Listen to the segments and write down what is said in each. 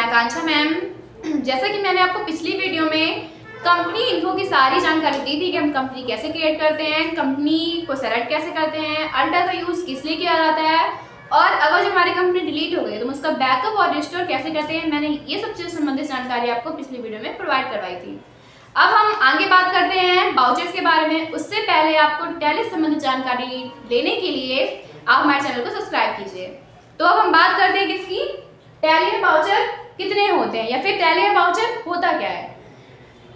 आकांक्षा ma'am. जैसा कि मैंने आपको पिछली वीडियो में कंपनी इन्फो की सारी जानकारी दी थी कि हम कंपनी कैसे क्रिएट करते हैं, कंपनी को सेलेक्ट कैसे करते हैं, अल्टा का यूज़ किस लिए किया जाता है, और अगर जो हमारी कंपनी डिलीट हो गई तो हम उसका बैकअप और रिस्टोर कैसे करते हैं, मैंने ये सब चीज़ संबंधित जानकारी आपको पिछली वीडियो में प्रोवाइड करवाई थी। अब हम आगे बात करते हैं वाउचर्स के बारे में। उससे पहले आपको टैली संबंधित जानकारी लेने के लिए आप हमारे चैनल को सब्सक्राइब कीजिए। तो अब हम बात करते हैं किसकी, टैली में वाउचर कितने होते हैं या फिर टैली में वाउचर होता क्या है।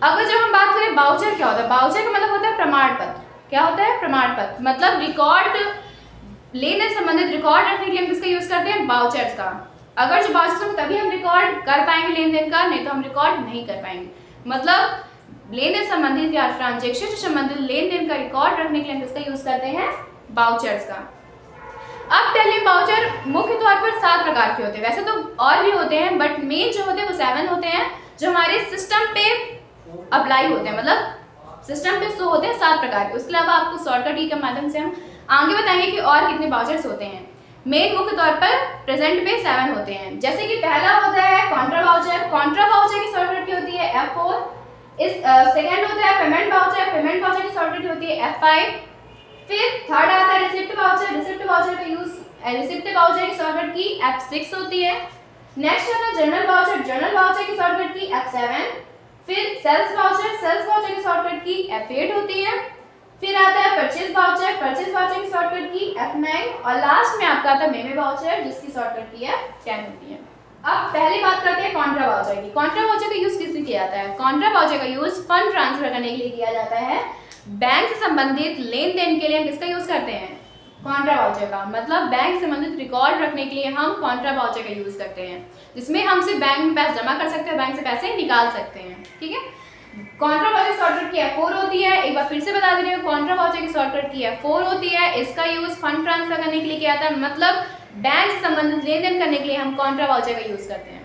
अगर जब हम बात करें वाउचर क्या होता है, वाउचर का मतलब होता है प्रमाण पत्र। क्या होता है? प्रमाण पत्र। मतलब रिकॉर्ड लेने संबंधित रिकॉर्ड रखने के लिए हम किसका यूज करते हैं? वाउचर्स का। अगर जो वाउचर्स हो तभी हम रिकॉर्ड कर पाएंगे लेन देन का, नहीं तो हम रिकॉर्ड नहीं कर पाएंगे। मतलब लेन देन संबंधित या ट्रांजेक्शन से संबंधित लेन देन का रिकॉर्ड रखने के लिए हम किसका यूज करते हैं? वाउचर्स का। अब टैली वाउचर मुख्य तौर पर 7 प्रकार के होते हैं। वैसे तो और भी होते हैं बट मेन जो होते हैं वो 7 होते हैं जो हमारे सिस्टम पे अप्लाई होते हैं, मतलब सिस्टम पे शो होते हैं 7 प्रकार के। उसके अलावा आपको शॉर्टकट की के माध्यम से हम आगे बताएंगे कि और कितने वाउचर्स होते हैं। मेन मुख्य तौर पर प्रेजेंट पे 7 होते हैं। जैसे कि पहला होता है कॉन्ट्रा वाउचर। कॉन्ट्रा वाउचर की शॉर्टकट की होती है F4। इस सेकंड होता है पेमेंट वाउचर। पेमेंट वाउचर की शॉर्टकट होती है F5। फिर थर्ड आता है रिसिप्ट वाउचर। रिसिप्ट वाउचर का यूज रिसिप्ट वाउचर की शॉर्टकट की F6 होती है। नेक्स्ट आता है जर्नल वाउचर। जर्नल वाउचर की शॉर्टकट की F7। फिर सेल्स वाउचर। सेल्स वाउचर की शॉर्टकट की F8 होती है। फिर आता है परचेज वाउचर। परचेज वाउचर की शॉर्टकट की F9 और लास्ट में आपका आता है मेमे वाउचर जिसकी शॉर्टकट की F10 होती है। अब पहले बात करते हैं कॉन्ट्रा वाउचर की। कॉन्ट्रा वाउचर का यूज किस लिए किया जाता है? कॉन्ट्रा वाउचर का यूज फंड ट्रांसफर करने के लिए किया जाता है। बैंक से संबंधित लेन देन के लिए हम किसका यूज करते हैं? कॉन्ट्रा वाउचर का। मतलब बैंक से संबंधित रिकॉर्ड रखने के लिए हम कॉन्ट्रा वाउचर का यूज करते हैं, जिसमें हम सिर्फ बैंक में पैसे जमा कर सकते हैं, बैंक से पैसे निकाल सकते हैं। ठीक है। कॉन्ट्रा वाउचर शॉर्टकट की F4 होती है। एक बार फिर से बता दे रही हूँ, कॉन्ट्रा वाउचर की शॉर्टकट की F4 होती है। इसका यूज फंड ट्रांसफर करने के लिए किया जाता है, मतलब बैंक से संबंधित लेन देन करने के लिए हम कॉन्ट्रा वाउचर का यूज करते हैं।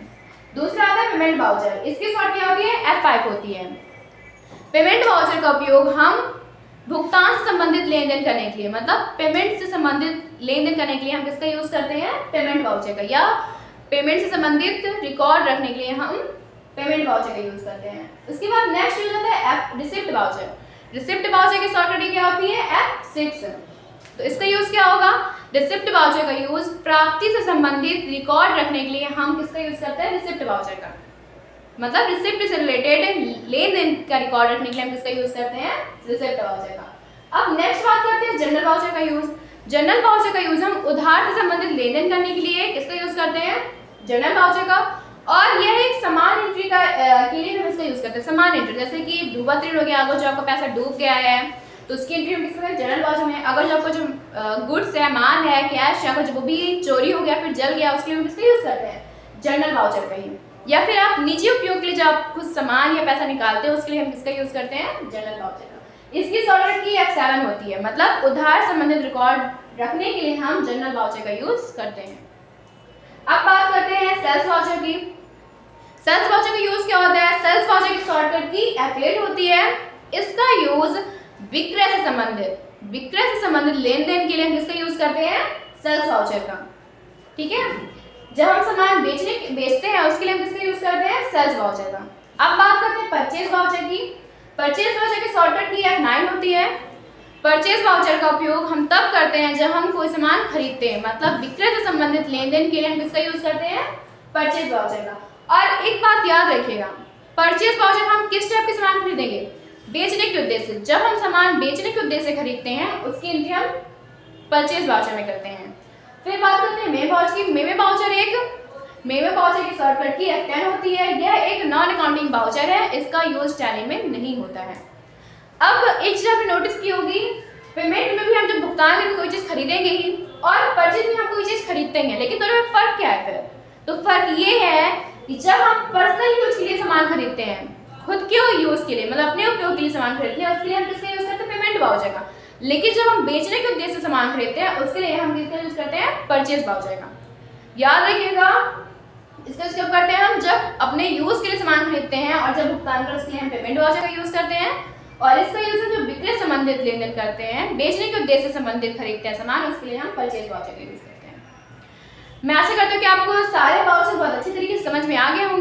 दूसरा आता है पेमेंट वाउचर। इसकी शॉर्ट क्या होती है? F5 होती है। पेमेंट वाउचर का उपयोग हम भुगतान से संबंधित लेन देन करने के लिए, मतलब पेमेंट से संबंधित लेन देन करने के लिए हम किसका यूज करते हैं? पेमेंट वाउचर का। या पेमेंट से संबंधित रिकॉर्ड रखने के लिए हम पेमेंट वाउचर का यूज करते हैं। उसके बाद नेक्स्ट यूज होता है रिसिप्ट वाउचर। रिसिप्ट वाउचर की शॉर्टकट क्या होती है? F6। तो इसका यूज क्या होगा? रिसिप्ट वाउचर का यूज प्राप्ति से संबंधित रिकॉर्ड रखने के लिए हम किसका यूज करते हैं? रिसिप्ट वाउचर का। मतलब रिसिप्ट से रिलेटेड लेन देन का रिकॉर्ड रखने के लिए हम किसका यूज करते हैं? रिसिप्ट वाउचर का। अब नेक्स्ट बात करते हैं जनरल वाउचर का यूज। जनरल वाउचर का यूज हम उधार से संबंधित लेन देन करने के लिए किसका यूज करते हैं? जनरल वाउचर का। और यह एक समान एंट्री का के लिए हम इसका यूज करते हैं। समान एंट्री, जैसे कि डूबा ऋण हो गया, अगर जो आपका पैसा डूब गया है तो उसकी एंट्री हम किसका जनरल वाउचर में। अगर जो आपका जो गुड्स है, माल है, कैश है, अगर जो भी चोरी हो गया फिर जल गया, उसके लिए हम किसका यूज करते हैं? जनरल वाउचर का ही। या फिर आप निजी उपयोग के लिए जब आप कुछ सामान या पैसा निकालते हैं उसके लिए हम किसका यूज करते हैं? जनरल वाउचर का। इसकी शॉर्टकट की F7 होती है। मतलब उधार संबंधित रिकॉर्ड रखने के लिए हम जनरल वाउचर का यूज करते हैं। अब बात करते हैं सेल्स वाउचर की। सेल्स वाउचर का यूज क्या होता है? सेल्स वाउचर की शॉर्टकट की F8 होती है। इसका यूज विक्रय से संबंधित लेन देन के लिए हम किसका यूज करते हैं? सेल्स वाउचर का। ठीक है। जब हम सामान बेचते हैं उसके लिए हम किसका यूज करते हैं? सेल्स वाउचर का। अब बात करते हैं परचेज वाउचर की। परचेज वाउचर की शॉर्टकट की F9 होती है। परचेज वाउचर का उपयोग हम तब करते हैं जब हम कोई सामान खरीदते हैं, मतलब विक्रय से संबंधित लेन देन के लिए हम किसका यूज करते हैं? परचेज वाउचर का। और एक बात याद रखिएगा, परचेज वाउचर हम किस टाइप के सामान खरीदेंगे? बेचने के उद्देश्य से। जब हम सामान बेचने के उद्देश्य से खरीदते हैं उसकी एंट्री हम परचेज वाउचर में करते हैं। फिर बात करते हैं मेमे वाउचर की। मेमे वाउचर की शॉर्टकट की F10 होती है। यह एक नॉन अकाउंटिंग वाउचर है, इसका यूज टैली में नहीं होता है। अब एक चीज आपने नोटिस की होगी, पेमेंट में भी हम जब भुगतान करके कोई चीज खरीदेंगे ही और परचेज में हम कोई चीज खरीदते हैं, लेकिन दोनों में फर्क क्या है फिर? तो फर्क ये है कि जब हम पर्सनल यूज के लिए सामान खरीदते हैं, खुद के यूज के लिए, मतलब अपने उपयोग के लिए सामान खरीदते हैं, उसके लिए हम किसका यूज करते हैं? पेमेंट वाउचर का। लेकिन जब हम बेचने के उद्देश्य से सामान खरीदते हैं उसके लिए हम किसका यूज करते हैं? परचेज वाउचर का। याद रखिएगा, इसका यूज कब करते हैं? हम जब अपने यूज के लिए सामान खरीदते हैं, और जब भुगतान करें उसके लिए हम पेमेंट वाउचर का यूज करते हैं। और इसका यूज है जो विक्रय संबंधित लेन देन करते हैं, बेचने के उद्देश्य से संबंधित खरीदते हैं सामान, उसके लिए हम परचेज वाउचर का यूज करते हैं। मैं आशा करती हूँ कि आपको सारे वाउचर बहुत अच्छी तरीके से समझ में आ गए होंगे।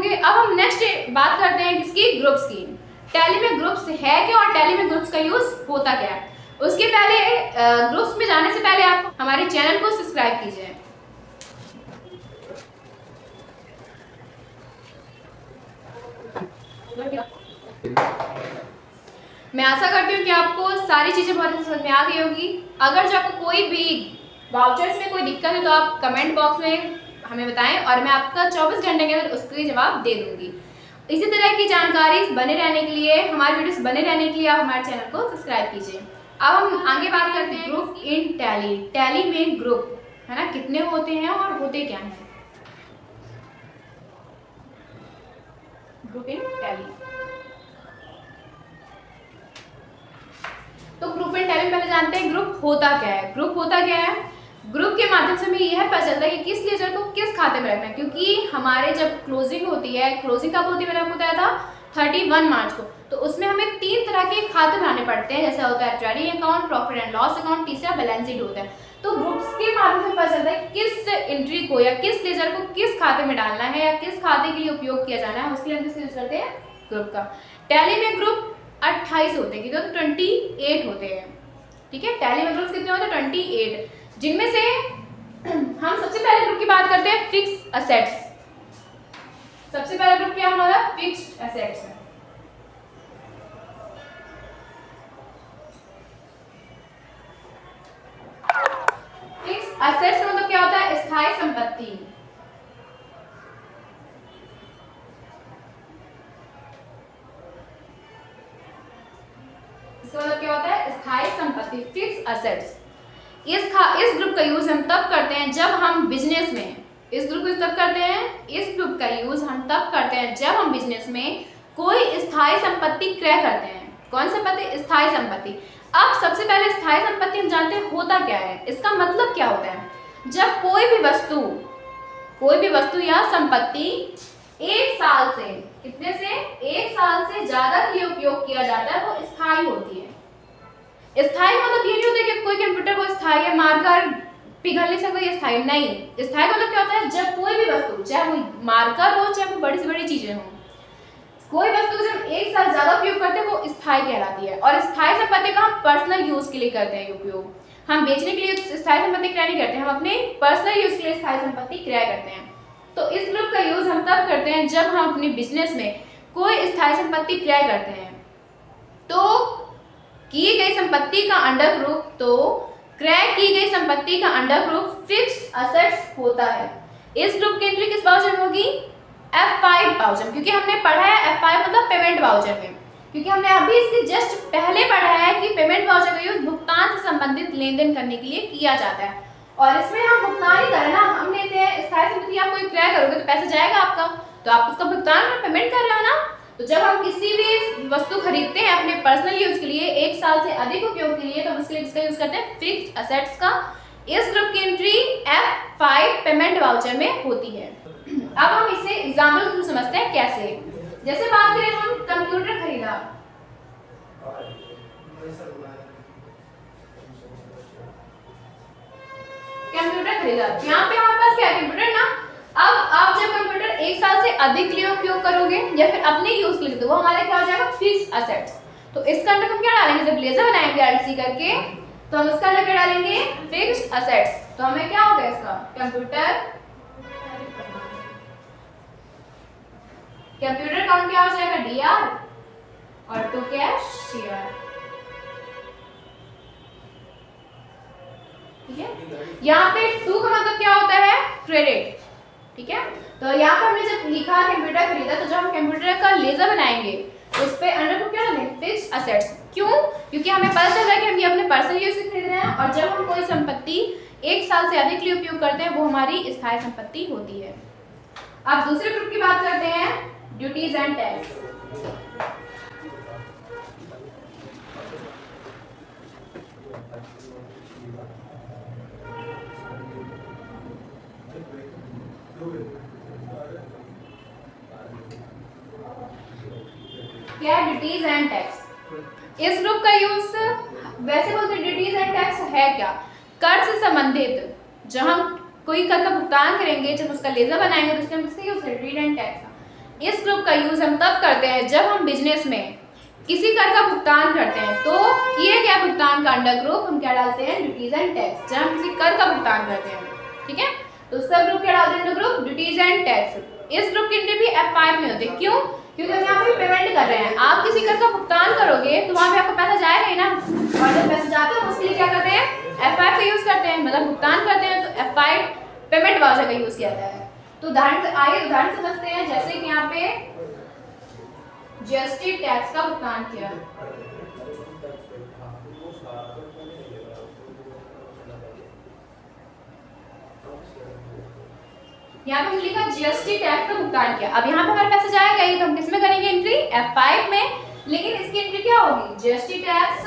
बात करते हैं किसकी, ग्रुप्स की। टैली में ग्रुप्स है क्या और टैली में ग्रुप्स का यूज होता क्या है। उसके पहले ग्रुप्स में जाने से पहले आप हमारे चैनल को सब्सक्राइब कीजिए। मैं आशा करती हूँ कि आपको सारी चीज़ें बहुत अच्छे समझ में आ गई होगी। अगर जो आपको कोई भी वाउचर्स में कोई दिक्कत है तो आप कमेंट बॉक्स में हमें बताएं और मैं आपका 24 घंटे के अंदर उसके जवाब दे दूंगी। इसी तरह की जानकारी बने रहने के लिए, हमारे वीडियोस बने रहने के लिए आप हमारे चैनल को सब्सक्राइब कीजिए। अब हम आगे बात करते हैं ग्रुप इन टैली। टैली में ग्रुप है ना कितने होते हैं और होते क्या हैं। ग्रुप इन टैली, तो ग्रुप इन टैली पहले जानते हैं ग्रुप होता क्या है। ग्रुप होता क्या है, ग्रुप के माध्यम से हमें यह पता चलता है कि किस लेजर को किस खाते में रखना है। क्योंकि हमारे जब क्लोजिंग होती है, क्लोजिंग कब होती है मैंने आपको बताया था 31 मार्च को, तो उसमें हमें 3 तरह के खाते बनाने पड़ते हैं। जैसा होता है trading account, profit and loss account, तीसरा बैलेंस शीट होता है। तो ग्रुप्स के माध्यम से पता चलता है किस एंट्री को या किस लेजर को किस खाते में डालना है या किस खाते के लिए उपयोग किया जाना है, उसके लिए हम किसका यूज करते हैं, ग्रुप का। टैली में ग्रुप 28 होते हैं, कितने होते हैं, 28 होते हैं। ठीक है, टैली में ग्रुप्स कितने होते हैं, 28, जिनमें से हम सबसे पहले ग्रुप की बात करते हैं फिक्स असेट्स। सबसे पहला ग्रुप क्या हमारा, फिक्स्ड असेट्स है। फिक्स्ड असेट्स मतलब क्या होता है, स्थायी संपत्ति। इसका मतलब क्या होता है, स्थायी संपत्ति, फिक्स्ड असेट्स। इस ग्रुप का यूज हम तब करते हैं जब हम बिजनेस में, इस ग्रुप को तब करते हैं, इस ग्रुप का यूज हम तब करते हैं जब हम बिजनेस में कोई स्थायी संपत्ति क्रय करते हैं। कौन संपत्ति, स्थायी संपत्ति। अब सबसे पहले स्थायी संपत्ति हम जानते हैं होता क्या है, इसका मतलब क्या होता है। जब कोई भी वस्तु या संपत्ति 1 साल से, कितने से, 1 साल से ज्यादा के लिए उपयोग किया जाता है, वो स्थायी होती है। स्थायी मतलब ये नहीं होता कि कोई कंप्यूटर को स्थायी है, मारकर पिघल नहीं सकता, ये स्थायी नहीं। स्थायी मतलब क्या होता है, जब कोई भी वस्तु, चाहे वो मारकर हो चाहे वो बड़ी से बड़ी चीजें हो, कोई वस्तु को जब 1 साल ज्यादा उपयोग करते हैं वो स्थायी कहलाती है। और स्थायी संपत्ति का हम पर्सनल यूज के लिए करते हैं उपयोग। हम बेचने के लिए स्थायी संपत्ति क्रय नहीं करते, हम अपने पर्सनल यूज के लिए स्थायी संपत्ति क्रय करते हैं। तो इस ग्रुप का यूज हम तब करते हैं जब हम अपने बिजनेस में कोई स्थायी संपत्ति क्रय करते हैं। तो की गई संपत्ति का अंडर ग्रुप, तो क्रय की गई संपत्ति का अंडर ग्रुप फिक्स्ड असेट्स होता है। इस ग्रुप की एंट्री किस वाउचर में होगी, F5 वाउचर, क्योंकि हमने पढ़ा है F5 मतलब पेमेंट वाउचर में, क्योंकि हमने अभी इसके जस्ट पहले पढ़ा है कि पेमेंट वाउचर का यूज भुगतान से संबंधित लेन देन करने के लिए किया जाता है। और इसमें हम भुगतान ही करें ना, हम लेते हैं स्थायी संपत्ति, आप कोई क्रय करोगे तो पैसा जाएगा आपका, तो आप उसका भुगतान पेमेंट कर रहे हो ना। तो जब हम किसी भी वस्तु खरीदते हैं अपने पर्सनल यूज के लिए 1 साल से अधिक उपयोग के लिए, तो हम इसके लिए इसका यूज करते हैं फिक्स्ड असेट्स का। इस ग्रुप की एंट्री F5 पेमेंट वाउचर में होती है। अब हम इसे एग्जाम्पल समझते हैं कैसे। जैसे बात करें हम कंप्यूटर खरीदा, यहाँ पे हमारे पास क्या है, कंप्यूटर ना। अब आप जब कंप्यूटर 1 साल से अधिक लिए उपयोग करोगे या फिर अपने यूज के लिए, तो वो हमारा क्या हो जाएगा, फिक्स्ड असेट्स। तो इसका अंदर हम क्या डालेंगे, जब लेजर बनाएंगे आरसी करके, तो हम इसका अंदर क्या डालेंगे, फिक्स्ड असेट्स। तो हमें क्या होगा, इसका कंप्यूटर अकाउंट क्या हो जाएगा, DR, और टू कैश शेयर। ठीक है, यहाँ पे टू का मतलब क्या होता है, क्रेडिट। ठीक है, तो यहाँ पर हमने जब लिखा कंप्यूटर खरीदा, तो जब हम कंप्यूटर का लेजर बनाएंगे तो उस पे अंडर को क्या डालेंगे, फिक्स्ड असेट्स। क्यों, क्योंकि हमें पता चल रहा है कि हम ये अपने पर्सनल यूज से खरीद रहे हैं, और जब हम कोई संपत्ति 1 साल से अधिक लिए उपयोग करते हैं वो हमारी स्थायी संपत्ति होती है। अब दूसरे ग्रुप की बात करते हैं, ड्यूटीज एंड टैक्स। क्या है, ड्यूटीज एंड टैक्स। इस ग्रुप का यूज वैसे बोलते हैं, ड्यूटीज एंड टैक्स है क्या, कर से संबंधित, जब हम कोई कर का भुगतान करेंगे, जब उसका लेजर बनाएंगे तो उसके हम किसका यूज करेंगे, ड्यूटी एंड टैक्स का। इस ग्रुप का यूज हम तब करते हैं जब हम बिजनेस में किसी कर का भुगतान करते हैं, तो किए गए भुगतान का अंडर ग्रुप हम क्या डालते हैं, ड्यूटीज एंड टैक्स। जब हम किसी कर का भुगतान करते हैं, ठीक है, तो उसका ग्रुप क्या डालते हैं, under group duties and tax. इस ग्रुप की एंट्री भी F5 में होती है। क्यों? क्योंकि हम यहाँ पे पेमेंट कर रहे हैं। आप किसी कर का भुगतान करोगे तो वहाँ पे आपका पैसा जाएगा ही ना, और जब पैसा जाता है उसके लिए क्या करते हैं, F5 का यूज करते हैं, मतलब भुगतान करते हैं तो F5 पेमेंट वाउचर का यूज किया जाता है। तो उदाहरण समझते हैं, जैसे कि यहाँ पे जीएसटी टैक्स का भुगतान किया, यहाँ पे लिखा जीएसटी टैक्स का भुगतान किया। अब यहाँ पे हमारा पैसा जाएगा ही, तो हम किस में करेंगे एंट्री, F5 में। लेकिन इसकी एंट्री क्या होगी, जीएसटी टैक्स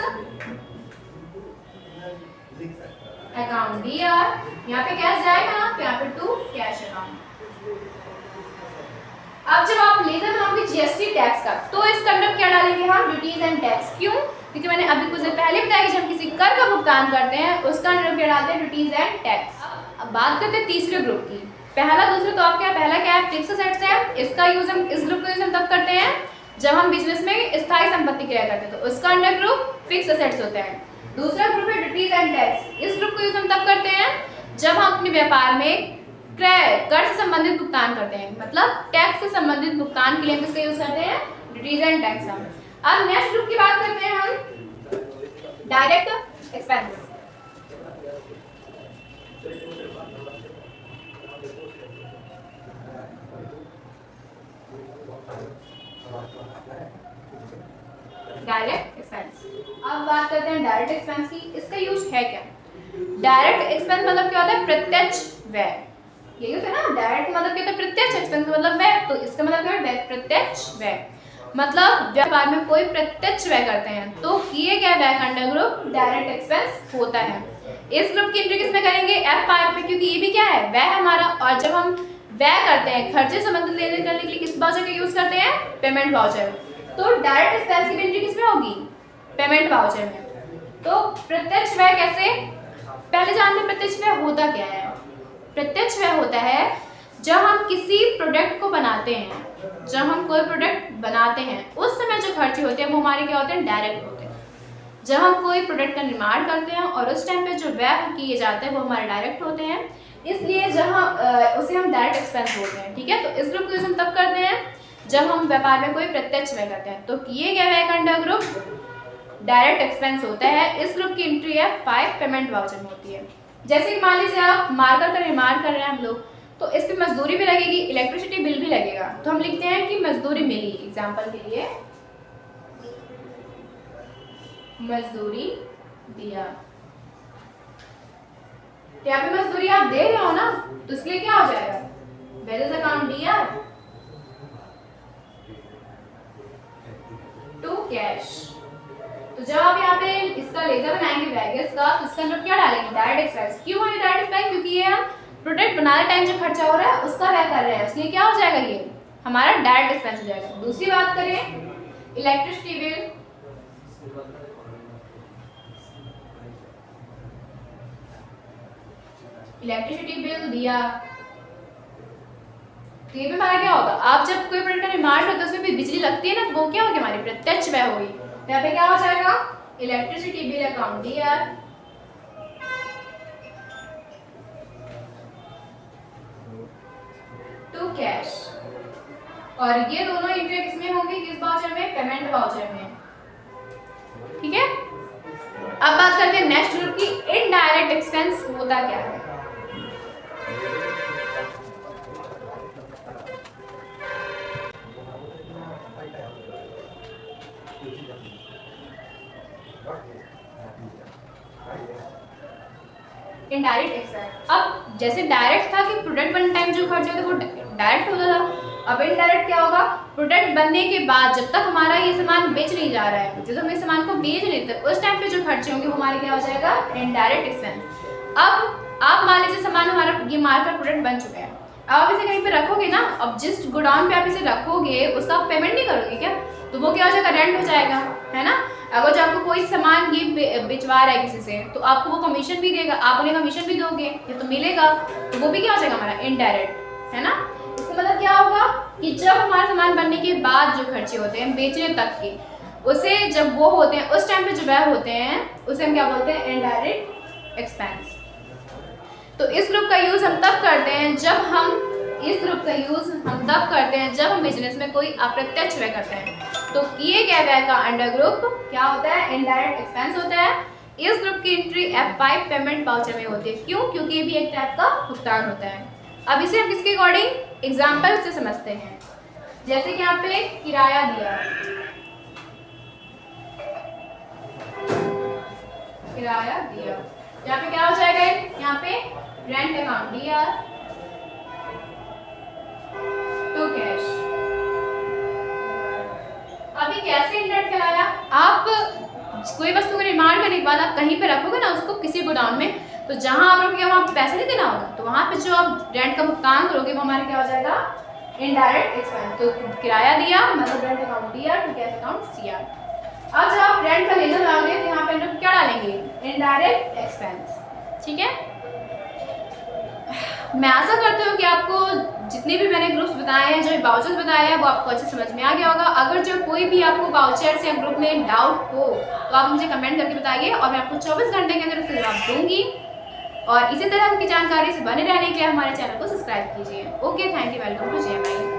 अकाउंट DR, यहाँ पे कैश जाएगा ना, तो यहाँ पे टू कैश अकाउंट। अब जब आप लेजर बनाओगे जीएसटी टैक्स का, तो इसका अंदर क्या डालेंगे हम, ड्यूटीज एंड टैक्स। क्यों? क्योंकि मैंने अभी कुछ देर पहले बताया कि जब किसी कर का भुगतान करते हैं उसका अंदर क्या डालते हैं, ड्यूटीज एंड टैक्स। अब बात करते हैं तीसरे ग्रुप की। पहला दूसरा तो आप क्या, पहला क्या है, फिक्स एसेट्स है। इसका यूज हम, इस ग्रुप का यूज हम तब करते हैं जब हम बिजनेस में स्थायी संपत्ति क्रय करते हैं, तो उसका अंडर ग्रुप फिक्स एसेट्स होता है। दूसरा ग्रुप है ड्यूटीज एंड टैक्स। इस ग्रुप को यूज हम तब करते हैं जब हम अपने व्यापार में क्रय कर से संबंधित भुगतान करते हैं, मतलब टैक्स से संबंधित भुगतान के लिए हम इसका यूज करते हैं, ड्यूटीज एंड टैक्स। अब नेक्स्ट ग्रुप की बात करते हैं हम, डायरेक्ट एक्सपेंस। Direct expense. अब बात करते हैं डायरेक्ट एक्सपेंस की। इसका यूज है क्या, डायरेक्ट एक्सपेंस मतलब क्या होता है, प्रत्यक्ष व्यय। यही होता है ना, डायरेक्ट मतलब क्या होता है, प्रत्यक्ष, एक्सपेंस मतलब व्यय। तो इसका मतलब क्या है, प्रत्यक्ष व्यय। मतलब व्यापार में कोई प्रत्यक्ष व्यय करते हैं तो किए गए व्यय का अंडर ग्रुप डायरेक्ट एक्सपेंस होता है। इस ग्रुप की एंट्री किसमें करेंगे, F5 में, क्योंकि ये भी क्या है, व्यय हमारा। और जब हम व्यय करते हैं, खर्चे संबंधित लेन देन करने के लिए किस वाउचर का यूज करते हैं, पेमेंट वाउचर। तो डायरेक्ट एक्सपेंस की एंट्री किसमें होगी, पेमेंट वाउचर में। तो प्रत्यक्ष व्यय कैसे, पहले जानते हैं प्रत्यक्ष व्यय होता क्या है। प्रत्यक्ष व्यय होता है जब हम किसी प्रोडक्ट को बनाते हैं, जब हम कोई प्रोडक्ट बनाते हैं उस समय जो खर्चे होते हैं वो हमारे क्या होते हैं, डायरेक्ट होते हैं। जब हम कोई प्रोडक्ट का निर्माण करते हैं और उस टाइम पे जो व्यय किए जाते हैं वो हमारे डायरेक्ट होते हैं, इसलिए जहाँ उसे हम डायरेक्ट एक्सपेंस बोलते हैं। ठीक है, तो इस ग्रुप को हम तब करते हैं जब हम व्यापार में कोई प्रत्यक्ष व्यय करते हैं, तो किए गए व्यय का अंडर ग्रुप डायरेक्ट एक्सपेंस होता है। इस ग्रुप की एंट्री है 5 पेमेंट वाउचर में होती है। जैसे कि मान लीजिए आप मार्कर का निर्माण कर रहे हैं हम लोग, तो इस पर मजदूरी भी लगेगी, इलेक्ट्रिसिटी बिल भी लगेगा, तो हम लिखते हैं कि मजदूरी मिली। एग्जाम्पल के लिए मजदूरी दिया, यहाँ पे मजदूरी आप दे रहे हो ना, तो इसलिए क्या हो जाएगा, wages account DR to cash. तो जब आप यहाँ पे इसका लेजर बनाएंगे वेगस का, तो इसका अंदर क्या डालेंगे, डायरेक्ट एक्सपेंस। क्यों है डायरेक्ट एक्सपेंस, क्योंकि ये हम प्रोडक्ट बनाने टाइम जो खर्चा हो रहा है उसका व्यय कर रहे हैं, इसलिए क्या हो जाएगा, ये हमारा डायरेक्ट एक्सपेंस हो जाएगा। दूसरी बात करें इलेक्ट्रिसिटी बिल, इलेक्ट्रिसिटी बिल दिया, तो ये भी हमारा क्या होगा, आप जब कोई प्रोडक्ट का निर्माण करते हो उसमें भी बिजली लगती है ना, तो वो क्या होगी, हमारी प्रत्यक्ष व्यय होगी। तो यहाँ पे क्या हो जाएगा, electricity bill account DR to cash. और ये दोनों एंट्री किसमें होंगी, किस वाउचर में, पेमेंट वाउचर में। ठीक है, अब बात करते हैं नेक्स्ट ग्रुप की, इनडायरेक्ट एक्सपेंस होता क्या है। इनडायरेक्ट एक्सपेंस, अब जैसे डायरेक्ट था कि प्रोडक्ट बनने टाइम जो खर्च होता है वो डायरेक्ट होता था, अब इनडायरेक्ट क्या होगा, प्रोडक्ट बनने के बाद जब तक हमारा ये सामान बेच नहीं जा रहा है, जब हम इस सामान को बेच लेते हैं उस टाइम पे जो खर्चे होंगे वो हमारे क्या हो जाएगा, इनडायरेक्ट एक्सपेंस। अब आप मान लीजिए सामान हमारा ये मार्केट प्रोडक्ट बन चुका है, अब आप इसे कहीं पे रखोगे ना, अब जिस गोडाउन पे आप इसे रखोगे उसका आप पेमेंट नहीं करोगे क्या, तो वो क्या हो जाएगा, रेंट हो जाएगा, है ना। अगर जो आपको कोई सामान ये बिचवा रहा है किसी से, तो आपको वो कमीशन भी देगा, आप उन्हें कमीशन भी दोगे, ये तो मिलेगा, तो वो भी क्या हो जाएगा हमारा इनडायरेक्ट, है ना। इसका मतलब क्या होगा, कि जब हमारा सामान बनने के बाद जो खर्चे होते हैं बेचने तक के, उसे जब वो होते हैं उस टाइम पे जो व्यय होते हैं उसे हम क्या बोलते हैं, इनडायरेक्ट एक्सपेंस। तो इस ग्रुप का यूज़ हम तब करते हैं जब हम बिजनेस में कोई अप्रत्यक्ष व्यय करते हैं। तो किए गए व्यय का अंडर ग्रुप क्या होता है, इनडायरेक्ट एक्सपेंस होता है। इस ग्रुप की एंट्री F5 पेमेंट वाउचर में होती है। क्यों? क्योंकि ये भी एक टाइप का भुगतान होता है। अब इसे हम किसके अकॉर्डिंग एग्जाम्पल से समझते हैं। जैसे कि यहाँ पे किराया दिया, यहाँ पे क्या हो जाएगा, यहाँ पे रेंट अमाउंट दिया टू कैश। अभी कैसे इंडर्ट कराया, आप कोई वस्तु का निर्माण करने के बाद आप कहीं पे रखोगे ना उसको किसी गोडाउन में, तो जहां आप रखोगे वहां पैसे नहीं देना होगा, तो वहां पे जो आप रेंट का भुगतान करोगे वो हमारे क्या हो जाएगा, इनडायरेक्ट एक्सपेंस। तो किराया दिया मतलब रेंट अकाउंट दिया टू कैश अकाउंट CR। अब जब आप रेंट का लेजर डालोगे तो यहाँ पे हम क्या डालेंगे, इनडायरेक्ट एक्सपेंस। ठीक है, मैं आशा करती हूँ कि आपको जितने भी मैंने ग्रुप्स बताए हैं, जो वाउचर्स बताए हैं, वो आपको अच्छे समझ में आ गया होगा। अगर जो कोई भी आपको वाउचर्स या ग्रुप में डाउट हो तो आप मुझे कमेंट करके बताइए और मैं आपको 24 घंटे के अंदर उसका जवाब दूंगी। और इसी तरह की जानकारी से बने रहने के लिए हमारे चैनल को सब्सक्राइब कीजिए। Okay, thank you, welcome to JMI।